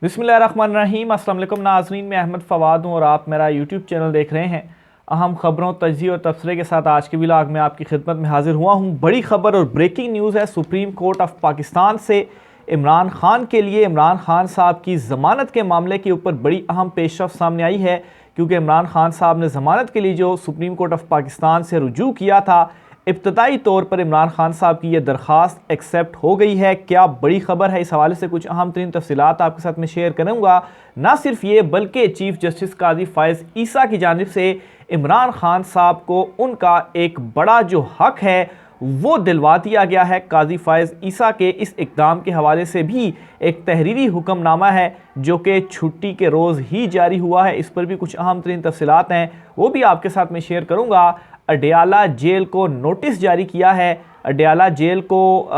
बिस्मिल्लाहिर्रहमानिर्रहीम। अस्सलाम वालेकुम नाज़रीन, मैं अहमद फ़वाद हूँ और आप मेरा यूट्यूब चैनल देख रहे हैं। अहम खबरों, तजज़िये और तबसरे के साथ आज के व्लॉग में आपकी खिदमत में हाजिर हुआ हूँ। बड़ी खबर और ब्रेकिंग न्यूज़ है सुप्रीम कोर्ट ऑफ पाकिस्तान से इमरान खान के लिए। इमरान खान साहब की ज़मानत के मामले के ऊपर बड़ी अहम पेशरफ़्त सामने आई है, क्योंकि इमरान खान साहब ने ज़मानत के लिए जो सुप्रीम कोर्ट ऑफ पाकिस्तान से रुजू किया था, इब्तदाई तौर पर इमरान खान साहब की यह दरख्वास्त एक्सेप्ट हो गई है। क्या बड़ी खबर है, इस हवाले से कुछ अहम तरीन तफसीलात आपके साथ में शेयर करूँगा। ना सिर्फ ये बल्कि चीफ जस्टिस काजी फ़ाइज़ ईसा की जानिब से इमरान खान साहब को उनका एक बड़ा जो हक है वो दिलवा दिया गया है। काजी फ़ाइज़ ईसा के इस इक़दाम के हवाले से भी एक तहरीरी हुक्मनामा है जो कि छुट्टी के रोज़ ही जारी हुआ है। इस पर भी कुछ अहम तरीन तफसीलात हैं, वो भी आपके साथ में शेयर करूँगा। अडयाला जेल को नोटिस जारी किया है। अडयाला जेल को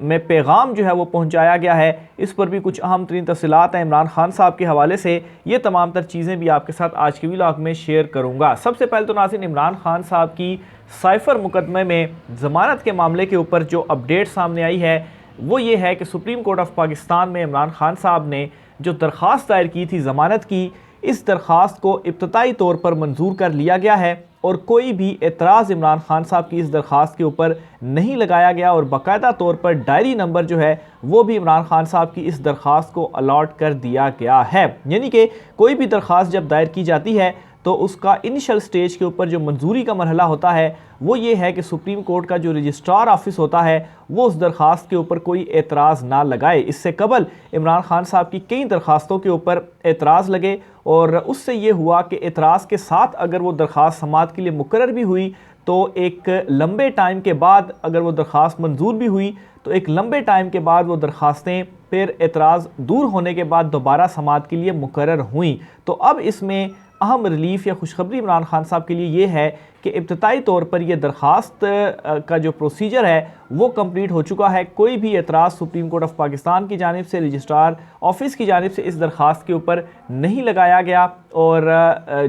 में पैगाम जो है वो पहुंचाया गया है। इस पर भी कुछ अहम तरीन तफसीलात हैं इमरान खान साहब के हवाले से। ये तमाम तर चीज़ें भी आपके साथ आज के व्लॉग में शेयर करूंगा। सबसे पहले तो नाज़रीन, इमरान खान साहब की साइफ़र मुकदमे में ज़मानत के मामले के ऊपर जो अपडेट सामने आई है वो ये है कि सुप्रीम कोर्ट ऑफ पाकिस्तान में इमरान खान साहब ने जो दरख्वास्त दायर की थी ज़मानत की, इस दरख्वास्त को इब्तदाई तौर पर मंजूर कर लिया गया है और कोई भी एतराज़ इमरान खान साहब की इस दरख्वास्त के ऊपर नहीं लगाया गया। और बाकायदा तौर पर डायरी नंबर जो है वो भी इमरान खान साहब की इस दरख्वास्त को अलॉट कर दिया गया है। यानी कि कोई भी दरख्वास्त जब दायर की जाती है तो उसका इनिशियल स्टेज के ऊपर जो मंजूरी का मरहला होता है वो ये है कि सुप्रीम कोर्ट का जो रजिस्ट्रार ऑफिस होता है वो उस दरख्वास्त के ऊपर कोई एतराज़ ना लगाए। इससे कबल इमरान खान साहब की कई दरख्वास्तों के ऊपर एतराज़ लगे और उससे ये हुआ कि एतराज़ के साथ अगर वो दरख्वास्त समाअत के लिए मुकर्रर भी हुई तो एक लंबे टाइम के बाद, अगर वो दरख्वास्त मंजूर भी हुई तो एक लंबे टाइम के बाद वो दरख्वास्तें फिर एतराज़ दूर होने के बाद दोबारा समाअत के लिए मुकर्रर हुई। तो अब इसमें अहम रिलीफ या खुशखबरी इमरान खान साहब के लिए ये है कि इब्तदाई तौर पर यह दरख्वास्त का जो प्रोसीजर है वो कंप्लीट हो चुका है। कोई भी एतराज़ सुप्रीम कोर्ट ऑफ पाकिस्तान की जानिब से, रजिस्ट्रार ऑफिस की जानिब से इस दरख्वास्त के ऊपर नहीं लगाया गया और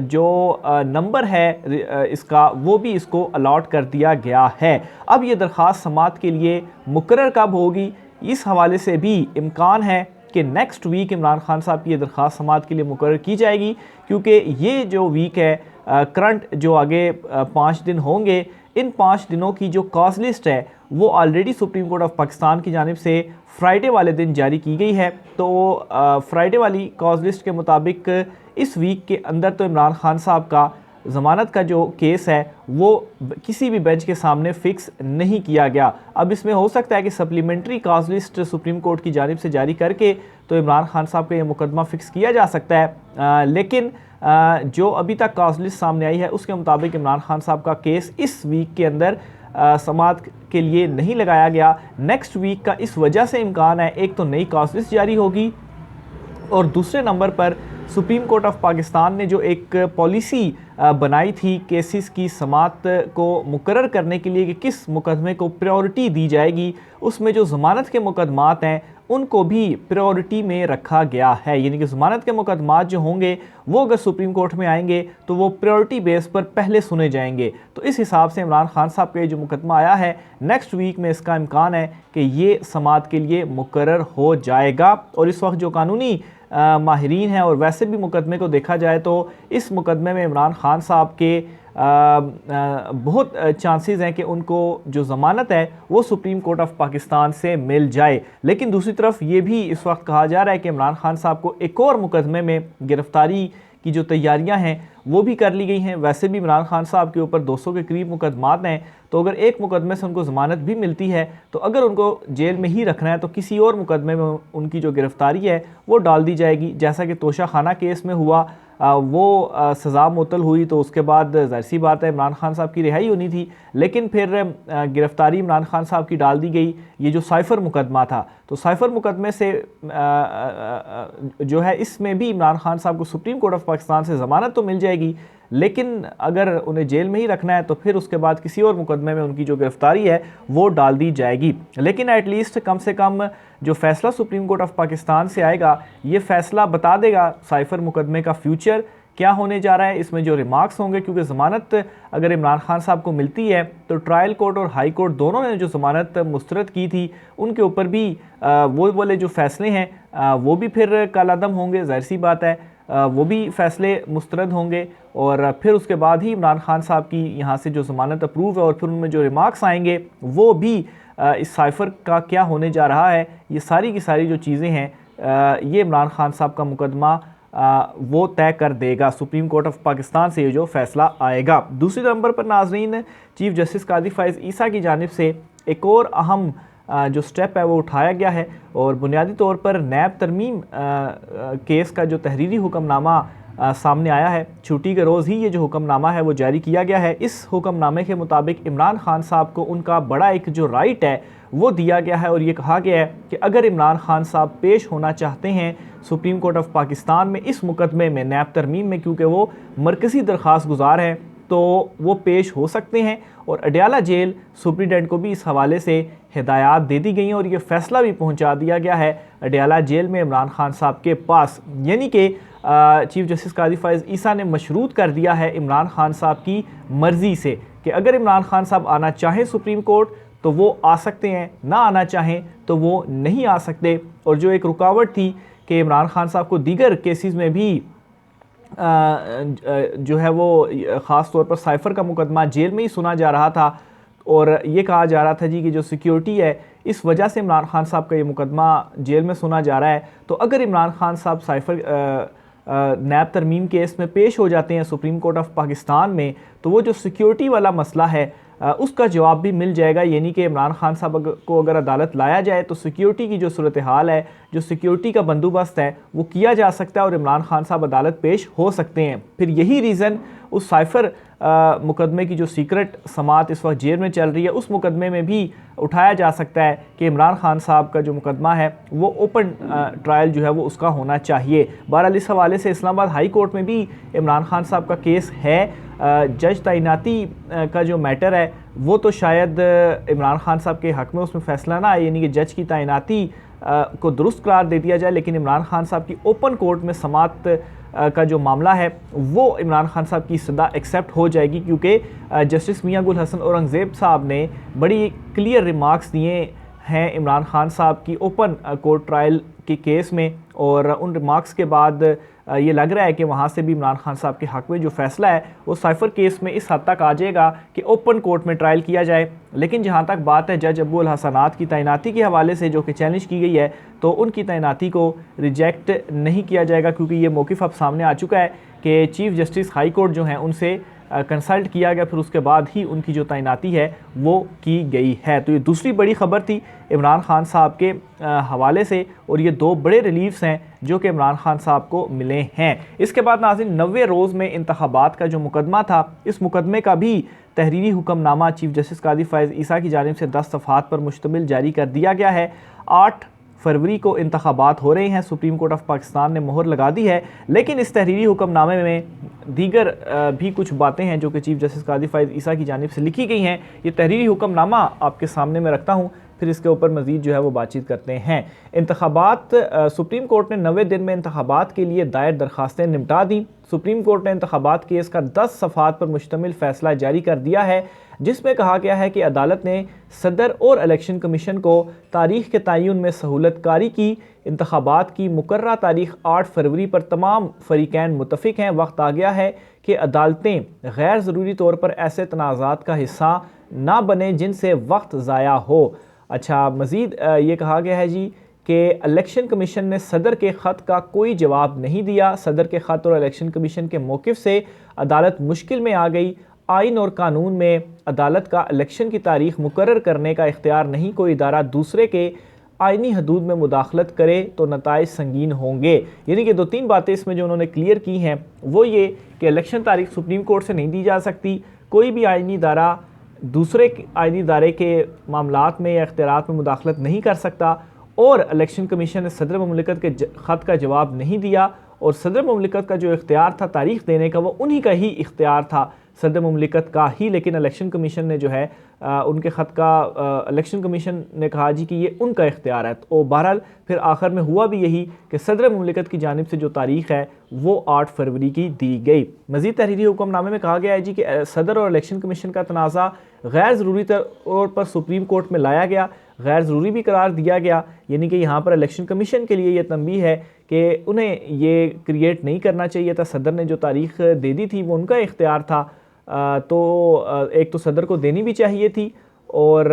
जो नंबर है इसका वो भी इसको अलॉट कर दिया गया है। अब ये दरख्वास्त समाअत के लिए मुकर्रर कब होगी, इस हवाले से भी इम्कान है कि नेक्स्ट वीक इमरान खान साहब की ये दरख्वास्त समाअत के लिए मुकर्रर की जाएगी, क्योंकि ये जो वीक है करंट जो आगे 5 दिन होंगे, इन 5 दिनों की जो कॉज लिस्ट है वो already supreme court of Pakistan की जानिब से फ्राइडे वाले दिन जारी की गई है। तो फ्राइडे वाली कॉज लिस्ट के मुताबिक इस वीक के अंदर तो इमरान खान साहब का ज़मानत का जो केस है वो किसी भी बेंच के सामने फ़िक्स नहीं किया गया। अब इसमें हो सकता है कि supplementary cause list supreme court की जानिब से जारी करके तो इमरान खान साहब का ये मुकदमा फ़िक्स किया जा सकता है, लेकिन जो अभी तक कॉज लिस्ट सामने आई है उसके मुताबिक इमरान खान साहब का केस इस वीक के अंदर समाअत के लिए नहीं लगाया गया। नेक्स्ट वीक का इस वजह से इम्कान है, एक तो नई कॉज लिस्ट जारी होगी और दूसरे नंबर पर सुप्रीम कोर्ट ऑफ पाकिस्तान ने जो एक पॉलिसी बनाई थी केसेस की समाअत को मुकर्रर करने के लिए कि किस मुकदमे को प्रायोरिटी दी जाएगी, उसमें जो ज़मानत के मुकदमात हैं उनको भी प्रायोरिटी में रखा गया है। यानी कि ज़मानत के मुकदमात जो होंगे वो अगर सुप्रीम कोर्ट में आएंगे तो वो प्रायोरिटी बेस पर पहले सुने जाएंगे। तो इस हिसाब से इमरान खान साहब का ये जो मुकदमा आया है नेक्स्ट वीक में इसका इम्कान है कि ये समाअत के लिए मुकर्रर हो जाएगा। और इस वक्त जो कानूनी माहिरीन हैं और वैसे भी मुकदमे को देखा जाए तो इस मुकदमे में इमरान खान साहब के बहुत चांसेस हैं कि उनको जो ज़मानत है वो सुप्रीम कोर्ट ऑफ पाकिस्तान से मिल जाए। लेकिन दूसरी तरफ ये भी इस वक्त कहा जा रहा है कि इमरान खान साहब को एक और मुकदमे में गिरफ़्तारी की जो तैयारियां हैं वो भी कर ली गई हैं। वैसे भी इमरान खान साहब के ऊपर 200 के करीब मुकदमात हैं, तो अगर एक मुकदमे से उनको ज़मानत भी मिलती है तो अगर उनको जेल में ही रखना है तो किसी और मुकदमे में उनकी जो गिरफ़्तारी है वो डाल दी जाएगी। जैसा कि तोशा खाना केस में हुआ, वो सज़ा मुअत्तल हुई तो उसके बाद ज़ाहिर सी बात है इमरान खान साहब की रिहाई होनी थी, लेकिन फिर गिरफ़्तारी इमरान खान साहब की डाल दी गई। ये जो साइफ़र मुकदमा था, तो साइफ़र मुकदमे से जो है इसमें भी इमरान खान साहब को सुप्रीम कोर्ट ऑफ पाकिस्तान से ज़मानत तो मिल जाएगी, लेकिन अगर उन्हें जेल में ही रखना है तो फिर उसके बाद किसी और मुकदमे में उनकी जो गिरफ़्तारी है वो डाल दी जाएगी। लेकिन एटलीस्ट कम से कम जो फ़ैसला सुप्रीम कोर्ट ऑफ पाकिस्तान से आएगा ये फ़ैसला बता देगा साइफ़र मुकदमे का फ्यूचर क्या होने जा रहा है, इसमें जो रिमार्क्स होंगे, क्योंकि ज़मानत अगर इमरान खान साहब को मिलती है तो ट्रायल कोर्ट और हाई कोर्ट दोनों ने जो ज़मानत मुस्तरद की थी उनके ऊपर भी वो वाले जो फ़ैसले हैं वो भी फिर कालादम होंगे, ज़ाहिर सी बात है वो भी फ़ैसले मुस्तरद होंगे और फिर उसके बाद ही इमरान खान साहब की यहाँ से जो ज़मानत अप्रूव है और फिर उनमें जो रिमार्क्स आएंगे वो भी इस साइफ़र का क्या होने जा रहा है, ये सारी की सारी जो चीज़ें हैं ये इमरान खान साहब का मुकदमा वो तय कर देगा। सुप्रीम कोर्ट ऑफ पाकिस्तान से ये जो फ़ैसला आएगा। दूसरी नंबर पर नाज़रीन, चीफ़ जस्टिस कादी फ़ाइज़ ईसा की जानिब से एक और अहम जो स्टेप है वो उठाया गया है और बुनियादी तौर पर नैब तरमीम केस का जो तहरीरी हुक्मनामा सामने आया है, छुट्टी के रोज़ ही ये जो हुक्मनामा है वो जारी किया गया है। इस हुक्मनामे के मुताबिक इमरान खान साहब को उनका बड़ा एक जो राइट है वो दिया गया है और ये कहा गया है कि अगर इमरान खान साहब पेश होना चाहते हैं सुप्रीम कोर्ट ऑफ पाकिस्तान में इस मुकदमे में नैब तरमीम में, क्योंकि वो मरकज़ी दरख्वास्त गुजार हैं, तो वो पेश हो सकते हैं। और अडयाला जेल सुप्रीडेंट को भी इस हवाले से हिदायत दे दी गई हैं और ये फ़ैसला भी पहुंचा दिया गया है अडयाला जेल में इमरान खान साहब के पास, यानी कि चीफ़ जस्टिस कादी फ़ाइज़ ईसा ने मशरूत कर दिया है इमरान खान साहब की मर्ज़ी से कि अगर इमरान खान साहब आना चाहें सुप्रीम कोर्ट तो वो आ सकते हैं, ना आना चाहें तो वो नहीं आ सकते। और जो एक रुकावट थी कि इमरान खान साहब को दीगर केसेस में भी जो है वो ख़ास तौर पर साइफ़र का मुकदमा जेल में ही सुना जा रहा था और ये कहा जा रहा था जी कि जो सिक्योरिटी है इस वजह से इमरान खान साहब का ये मुकदमा जेल में सुना जा रहा है। तो अगर इमरान खान साहब साइफ़र नैब तरमीम केस में पेश हो जाते हैं सुप्रीम कोर्ट ऑफ पाकिस्तान में तो वो जो सिक्योरिटी वाला मसला है उसका जवाब भी मिल जाएगा, यानी कि इमरान खान साहब को अगर अदालत लाया जाए तो सिक्योरिटी की जो सूरत हाल है, जो सिक्योरिटी का बंदोबस्त है वो किया जा सकता है और इमरान खान साहब अदालत पेश हो सकते हैं। फिर यही रीज़न उस साइफ़र मुकदमे की जो सीक्रेट समात इस वक्त जेल में चल रही है उस मुकदमे में भी उठाया जा सकता है कि इमरान खान साहब का जो मुकदमा है वो ओपन ट्रायल जो है वो उसका होना चाहिए। बहरहाल इस हवाले से इस्लामाबाद हाई कोर्ट में भी इमरान खान साहब का केस है। जज तैनाती का जो मैटर है वो तो शायद इमरान खान साहब के हक़ में उसमें फ़ैसला ना आए, यानी कि जज की तैनाती को दुरुस्त करार दे दिया जाए, लेकिन इमरान खान साहब की ओपन कोर्ट में समात का जो मामला है वो इमरान खान साहब की सदा एक्सेप्ट हो जाएगी, क्योंकि जस्टिस मियां गुल हसन औरंगज़ेब साहब ने बड़ी क्लियर रिमार्क्स दिए हैं इमरान खान साहब की ओपन कोर्ट ट्रायल के केस में और उन रिमार्क्स के बाद ये लग रहा है कि वहाँ से भी इमरान खान साहब के हक़ में जो फ़ैसला है वो साइफ़र केस में इस हद तक आ जाएगा कि ओपन कोर्ट में ट्रायल किया जाए। लेकिन जहाँ तक बात है जज अबू अल हसनात की तैनाती के हवाले से जो कि चैलेंज की गई है तो उनकी तैनाती को रिजेक्ट नहीं किया जाएगा, क्योंकि ये मौक़िफ़ अब सामने आ चुका है कि चीफ़ जस्टिस हाई कोर्ट जो हैं उनसे कंसल्ट किया गया, फिर उसके बाद ही उनकी जो तैनाती है वो की गई है। तो ये दूसरी बड़ी ख़बर थी इमरान खान साहब के हवाले से और ये दो बड़े रिलीफ्स हैं जो कि इमरान खान साहब को मिले हैं। इसके बाद नाज़रीन 90 रोज़ में इंतखाबात का जो मुकदमा था, इस मुकदमे का भी तहरीरी हुक्मनामा चीफ़ जस्टिस कादी फ़ाइज़ ईसा की जानिब से 10 सफ़हात पर मुश्तमिल जारी कर दिया गया है। 8 फरवरी को इंतखाबात हो रहे हैं, सुप्रीम कोर्ट ऑफ पाकिस्तान ने मोहर लगा दी है, लेकिन इस तहरीरी हुक्मनामे में दीगर भी कुछ बातें हैं जो कि चीफ़ जस्टिस कादी फ़ाइज़ ईसा की जानिब से लिखी गई हैं। ये तहरीरी हुक्मनामा आपके सामने मैं रखता हूँ, फिर इसके ऊपर मज़ीद जो है वो बातचीत करते हैं। इंतखाबात सुप्रीम कोर्ट ने 90 दिन में इंतखाबात के लिए दायर दरखास्तें निपटा दी। सुप्रीम कोर्ट ने इंतखाबात केस का 10 सफ़हात पर मुश्तमिल फ़ैसला जारी कर दिया है, जिसमें कहा गया है कि अदालत ने सदर और इलेक्शन कमीशन को तारीख़ के तयन में सहूलत कारी की। इंतखाबात की मुकर्ररा तारीख़ 8 फरवरी पर तमाम फ़रीक़ैन मुत्तफ़िक़ हैं। वक्त आ गया है कि अदालतें गैर ज़रूरी तौर पर ऐसे तनाज़ात का हिस्सा ना बने जिनसे वक्त ज़ाया हो। अच्छा, मज़ीद ये कहा गया है जी कि इलेक्शन कमीशन ने सदर के ख़त का कोई जवाब नहीं दिया। सदर के ख़त और इलेक्शन कमीशन के मौक़िफ़ से अदालत मुश्किल में आ गई। आइन और कानून में अदालत का इलेक्शन की तारीख़ मुकर्रर करने का इख्तियार नहीं। कोई इदारा दूसरे के आइनी हदूद में मुदाखलत करे तो नताइज संगीन होंगे। यानी कि 2-3 बातें इसमें जो उन्होंने क्लियर की हैं वो ये कि इलेक्शन तारीख़ सुप्रीम कोर्ट से नहीं दी जा सकती, कोई भी आइनी इदारा दूसरे आइनी इदारे के मामलात में या इख्तियारात में मुदाखलत नहीं कर सकता और इलेक्शन कमीशन ने सदर मुमलिकत के ख़त का जवाब नहीं दिया और सदर मुमलिकत का जो इख्तियार था तारीख़ देने का वो उन्हीं का ही इख्तियार था। सदर मुमलिकत का ही, लेकिन इलेक्शन कमीशन ने जो है उनके ख़त का इलेक्शन कमीशन ने कहा जी कि ये उनका इख्तियार है। तो बहरहाल फिर आखिर में हुआ भी यही कि सदर मुमलिकत की जानिब से जो तारीख़ है वो 8 फरवरी की दी गई। मज़ीद तहरीरी हुक्मनामे में कहा गया है जी कि सदर और इलेक्शन कमीशन का तनाज़ा गैर ज़रूरी तौर पर सुप्रीम कोर्ट में लाया गया, गैर ज़रूरी भी करार दिया गया। यानी कि यहाँ पर इलेक्शन कमीशन के लिए ये तंबीह है कि उन्हें ये क्रिएट नहीं करना चाहिए था। सदर ने जो तारीख़ दे दी थी वो उनका इख्तियार था, तो एक तो सदर को देनी भी चाहिए थी, और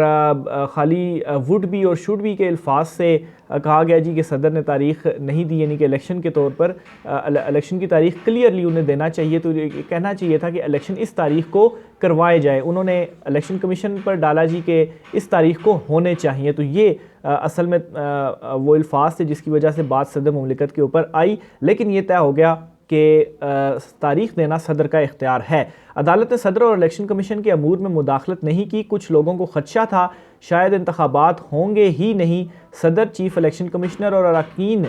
खाली वुड भी और शुड भी के अल्फाज से कहा गया जी कि सदर ने तारीख़ नहीं दी, यानी कि इलेक्शन के तौर पर इलेक्शन की तारीख़ क्लियरली उन्हें देना चाहिए। तो ये कहना चाहिए था कि इलेक्शन इस तारीख़ को करवाए जाए। उन्होंने इलेक्शन कमीशन पर डाला जी कि इस तारीख़ को होने चाहिए। तो ये असल में वो अल्फाज थे जिसकी वजह से बात सदर मुमलिकत के ऊपर आई, लेकिन ये तय हो गया कि तारीख़ देना सदर का इख्तियार है। अदालत ने सदर और इलेक्शन कमीशन के अमूर में मुदाखलत नहीं की। कुछ लोगों को खदशा था शायद इंतखाबात होंगे ही नहीं। सदर, चीफ इलेक्शन कमिश्नर और अरकान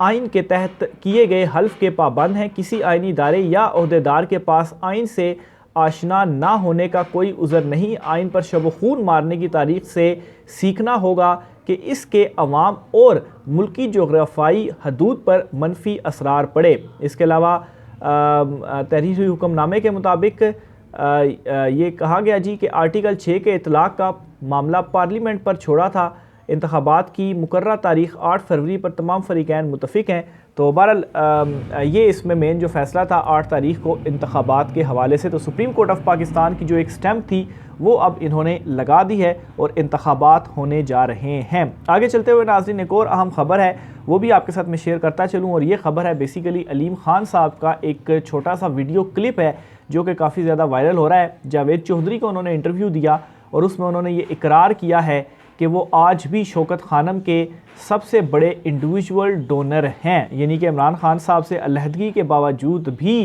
आइन के तहत किए गए हल्फ के पाबंद हैं। किसी आइनी इदारे या अहदेदार के पास आइन से आशना ना होने का कोई उज़र नहीं। आइन पर शब खून मारने की तारीख़ से सीखना होगा कि इसके अवाम और मुल्की जोग्राफाई हदूद पर मनफी असरार पड़े। इसके अलावा तहरीरी हुक्मनामे के मुताबिक ये कहा गया जी कि आर्टिकल 6 के इतलाक़ का मामला पार्लियामेंट पर छोड़ा था। इंतखाबात की मुकर्रर तारीख़ 8 फरवरी पर तमाम फ़रीक़ैन मुतफ़िक हैं। तो बहरहाल ये इसमें मेन जो फ़ैसला था 8 तारीख़ को इंतखाबात के हवाले से। तो सुप्रीम कोर्ट ऑफ पाकिस्तान की जो एक स्टैम्प थी वो अब इन्होंने लगा दी है और इंतखाबात होने जा रहे हैं। आगे चलते हुए नाज़रीन एक और अहम ख़बर है, वो भी आपके साथ मैं शेयर करता चलूँ, और ये ख़बर है बेसिकली अलीम ख़ान साहब का एक छोटा सा वीडियो क्लिप है जो कि काफ़ी ज़्यादा वायरल हो रहा है। जावेद चौधरी को उन्होंने इंटरव्यू दिया और उसमें उन्होंने ये इकरार किया है कि वो आज भी शौकत खानम के सबसे बड़े इंडिविजुअल डोनर हैं। यानी कि इमरान खान साहब से अलहदगी के बावजूद भी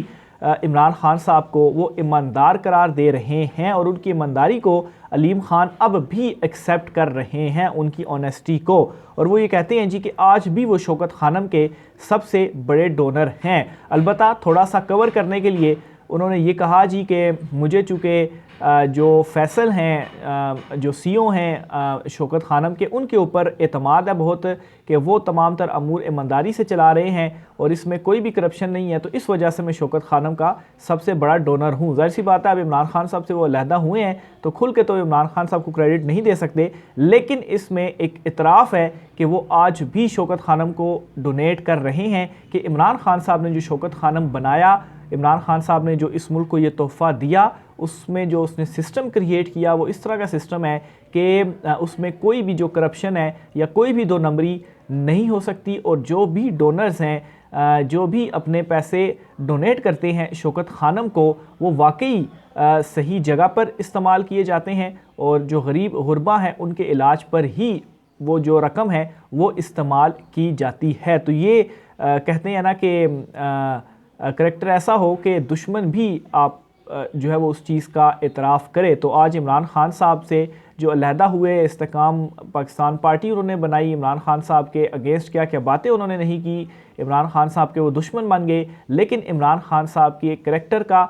इमरान खान साहब को वो ईमानदार करार दे रहे हैं, और उनकी ईमानदारी को अलीम खान अब भी एक्सेप्ट कर रहे हैं, उनकी ऑनेस्टी को। और वो ये कहते हैं जी कि आज भी वो शौकत खानम के सबसे बड़े डोनर हैं। अलबत्ता थोड़ा सा कवर करने के लिए उन्होंने ये कहा जी कि मुझे चूँकि जो फैसल हैं, जो सीओ हैं शौकत खानम के, उनके ऊपर एतमाद है बहुत कि वो तमाम तर अमूर ईमानदारी से चला रहे हैं और इसमें कोई भी करप्शन नहीं है, तो इस वजह से मैं शौकत खानम का सबसे बड़ा डोनर हूँ। ज़ाहिर सी बात है अब इमरान खान साहब से वो अलहदा हुए हैं तो खुल के तो इमरान खान साहब को क्रेडिट नहीं दे सकते, लेकिन इसमें एक इतराफ़ है कि वो आज भी शौकत खानम को डोनेट कर रहे हैं कि इमरान खान साहब ने जो शौकत खानम बनाया, इमरान खान साहब ने जो इस मुल्क को ये तोहफ़ा दिया, उसमें जो उसने सिस्टम क्रिएट किया वो इस तरह का सिस्टम है कि उसमें कोई भी जो करप्शन है या कोई भी दो नंबरी नहीं हो सकती। और जो भी डोनर्स हैं, जो भी अपने पैसे डोनेट करते हैं शौकत खानम को, वो वाकई सही जगह पर इस्तेमाल किए जाते हैं, और जो गरीब गुरबा हैं उनके इलाज पर ही वो जो रकम है वो इस्तेमाल की जाती है। तो ये कहते हैं ना कि करैक्टर ऐसा हो कि दुश्मन भी आप जो है वो उस चीज़ का एतराफ़ करे। तो आज इमरान खान साहब से जो अलहदा हुए, इस्तेकाम पाकिस्तान पार्टी उन्होंने बनाई, इमरान खान साहब के अगेंस्ट क्या क्या बातें उन्होंने नहीं की, इमरान खान साहब के वो दुश्मन बन गए, लेकिन इमरान खान साहब की एक करैक्टर का,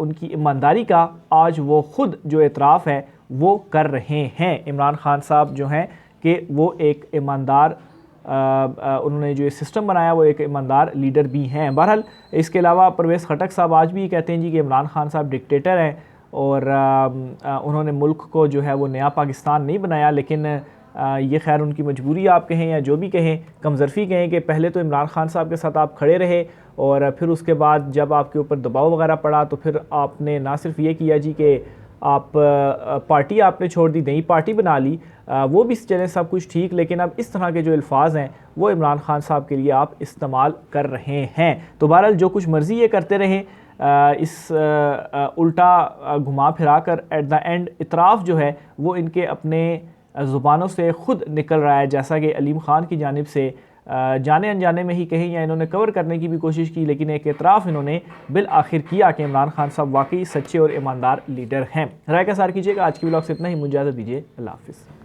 उनकी ईमानदारी का आज वो ख़ुद जो एतराफ़ है वो कर रहे हैं। इमरान खान साहब जो हैं कि वो एक ईमानदार, उन्होंने जो सिस्टम बनाया वो एक ईमानदार लीडर भी हैं। बहरहाल इसके अलावा परवेज़ खटक साहब आज भी कहते हैं जी कि इमरान खान साहब डिक्टेटर हैं और उन्होंने मुल्क को जो है वो नया पाकिस्तान नहीं बनाया, लेकिन ये खैर उनकी मजबूरी आप कहें या जो भी कहें, कमज़रफ़ी कहें कि पहले तो इमरान खान साहब के साथ आप खड़े रहे और फिर उसके बाद जब आपके ऊपर दबाव वगैरह पड़ा तो फिर आपने ना सिर्फ ये किया जी कि आप पार्टी आपने छोड़ दी, नई पार्टी बना ली, वो भी चलें सब कुछ ठीक, लेकिन अब इस तरह के जो अल्फाज हैं वो इमरान खान साहब के लिए आप इस्तेमाल कर रहे हैं। तो बहरहाल जो कुछ मर्ज़ी ये करते रहें, इस उल्टा घुमा फिरा कर एट द एंड इतराफ़ जो है वो इनके अपने ज़ुबानों से ख़ुद निकल रहा है, जैसा कि अलीम ख़ान की जानिब से जाने अनजाने में ही कहीं या इन्होंने कवर करने की भी कोशिश की, लेकिन एक एतराफ़ इन्होंने बिल आखिर किया कि इमरान खान साहब वाकई सच्चे और ईमानदार लीडर हैं। राय का सार कीजिएगा। आज की व्लॉग से इतना ही, मुझे इजाज़त दीजिए। अल्लाह हाफ़िज़।